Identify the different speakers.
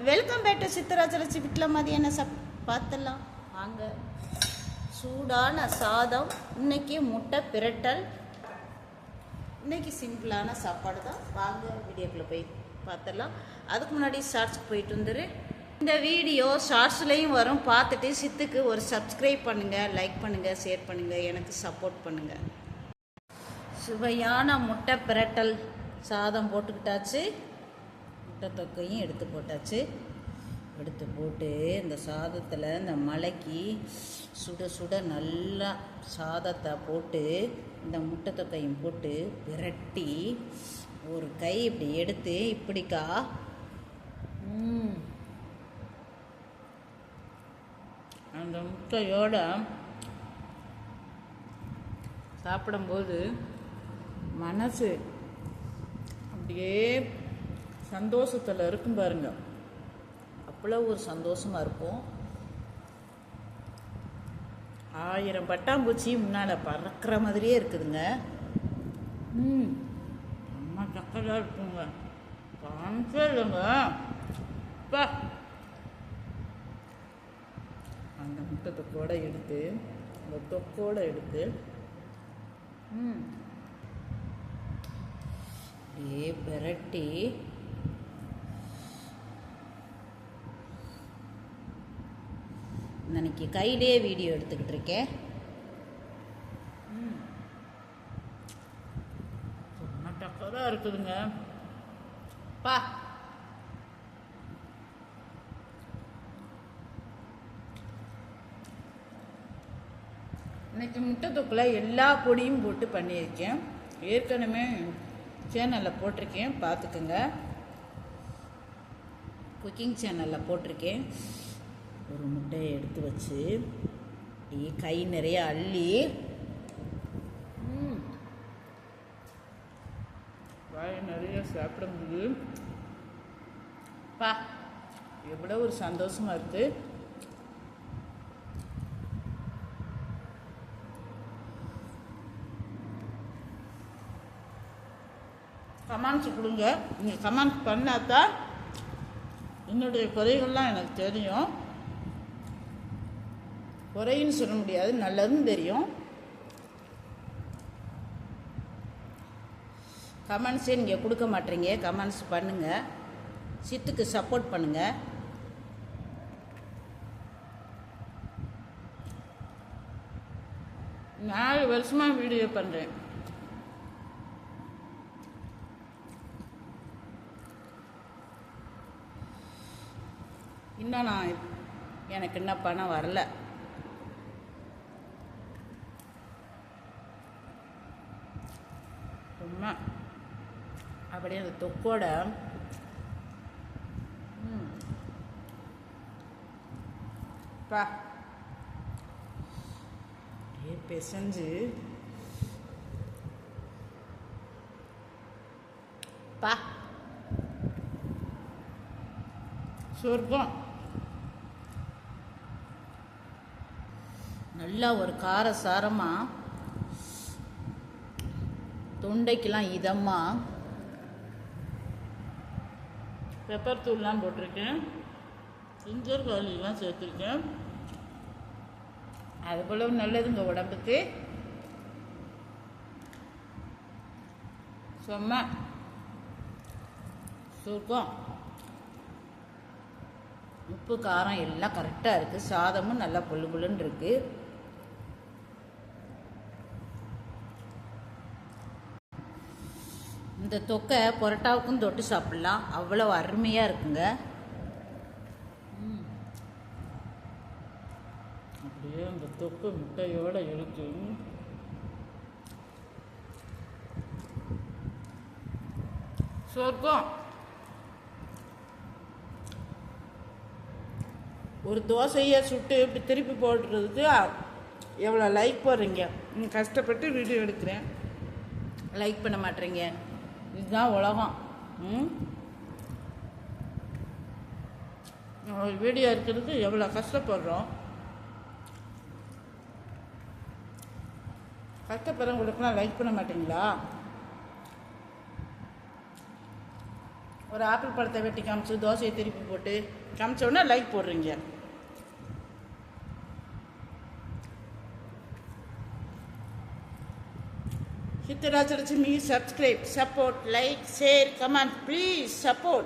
Speaker 1: Welcome back to சித்தராஜரச்சி வீட்டில் மதியம் என்ன பார்த்தலாம் வாங்க. சூடான சாதம், இன்னைக்கு முட்டை பிரட்டல், இன்னைக்கு சிம்பிளான சாப்பாடு தான். வாங்க வீடியோக்குள்ளே போய் பார்த்தலாம். அதுக்கு முன்னாடி ஷார்ட்ஸ்க்கு போயிட்டு வந்துரு. இந்த வீடியோ ஷார்ட்ஸ்லேயும் வரும், பார்த்துட்டு சித்துக்கு ஒரு சப்ஸ்கிரைப் பண்ணுங்கள், லைக் பண்ணுங்கள், ஷேர் பண்ணுங்கள், எனக்கு சப்போர்ட் பண்ணுங்கள். சுவையான முட்டை பிரட்டல் சாதம் போட்டுக்கிட்டாச்சு, முட்டை தொக்கையும் எடுத்து போட்டாச்சு. எடுத்து போட்டு இந்த சாதத்தில் இந்த மலைக்கு சுட சுட நல்லா சாதத்தை போட்டு இந்த முட்டை தொக்கையும் போட்டு விரட்டி ஒரு கை இப்படி எடுத்து இப்படிக்கா அந்த முட்டையோட சாப்பிடும்போது மனசு அப்படியே சந்தோஷத்தில் இருக்கும் பாருங்க. அவ்வளோ ஒரு சந்தோஷமாக இருக்கும். 1000 பட்டாம்பூச்சி முன்னால் பறக்கிற மாதிரியே இருக்குதுங்க. அம்மா சக்கராக இருக்குங்க, காமிச்சே இல்லைங்க. அப்பா அந்த முட்டை தொக்கோடு எடுத்து அந்த தொக்கோடு எடுத்து அப்படியே விரட்டி இன்னைக்கு கையிலே வீடியோ எடுத்துக்கிட்டு இருக்கேன். டக்கராக இருக்குதுங்க பா. இன்னைக்கு முட்டை தொக்கில் எல்லா பொடியும் போட்டு பண்ணியிருக்கேன். ஏற்கனவே சேனலில் போட்டிருக்கேன், பார்த்துக்குங்க. குக்கிங் சேனலில் போட்டிருக்கேன். ஒரு முட்டையை எடுத்து வச்சு அப்படியே கை நிறைய அள்ளி வாய் நிறைய சாப்பிடும்போது பா எவ்வளோ ஒரு சந்தோஷமாக இருக்குது. கமெண்ட்ஸ் கொடுங்க. நீங்கள் கமெண்ட்ஸ் பண்ணாதான் என்னுடைய குறைகள்லாம் எனக்கு தெரியும். குறைன்னு சொல்ல முடியாது, நல்லதுன்னு தெரியும். கமெண்ட்ஸே நீங்கள் கொடுக்க மாட்டீங்க. கமெண்ட்ஸ் பண்ணுங்கள், சித்துக்கு சப்போர்ட் பண்ணுங்கள். நான் 4 வருஷமாக வீடியோ பண்ணுறேன். இன்னும் எனக்கு இன்னும் பணம் வரல. சும்மா அப்படியே அந்த தொக்கோட பா அப்படியே பிசைஞ்சு பா சொர்க்கம். நல்லா ஒரு காரசாரமாக, தொண்டைக்கெல்லாம் இதமாக பெப்பர் தூள்லாம் போட்டிருக்கேன், ஜிஞ்சர் கார்லிக்லாம் சேர்த்துருக்கேன். அது போல நல்லதுங்க உடம்புக்கு. சும்மா சுருக்கம். உப்பு காரம் எல்லாம் கரெக்டாக இருக்குது. சாதமும் நல்லா புல்லு புல்லுன்னு இருக்குது. இந்த தொக்கை பரோட்டாவுக்கும் தொட்டு சாப்பிட்லாம், அவ்வளோ அருமையாக இருக்குங்க. அப்படியே அந்த தொக்கு முட்டையோடு இருக்கு. சொர்க்கம். ஒரு தோசையை சுட்டு இப்படி திருப்பி போடுறதுக்கு எவ்வளோ லைக் போடுறீங்க. கஷ்டப்பட்டு வீடியோ எடுக்கிறேன், லைக் பண்ண மாட்டேறீங்க. இதுதான் உலகம். வீடியோ இருக்கிறதுக்கு எவ்வளோ கஷ்டப்படுறோம். கஷ்டப்படுறவங்களுக்குலாம் லைக் பண்ண மாட்டீங்களா? ஒரு ஆப்பிள் பழத்தை வெட்டி காமிச்சு தோசையை திருப்பி போட்டு காமிச்சோன்னா லைக் போடுறீங்க. Hit the Rajalakshmi, subscribe, support, like, share, comment, please support.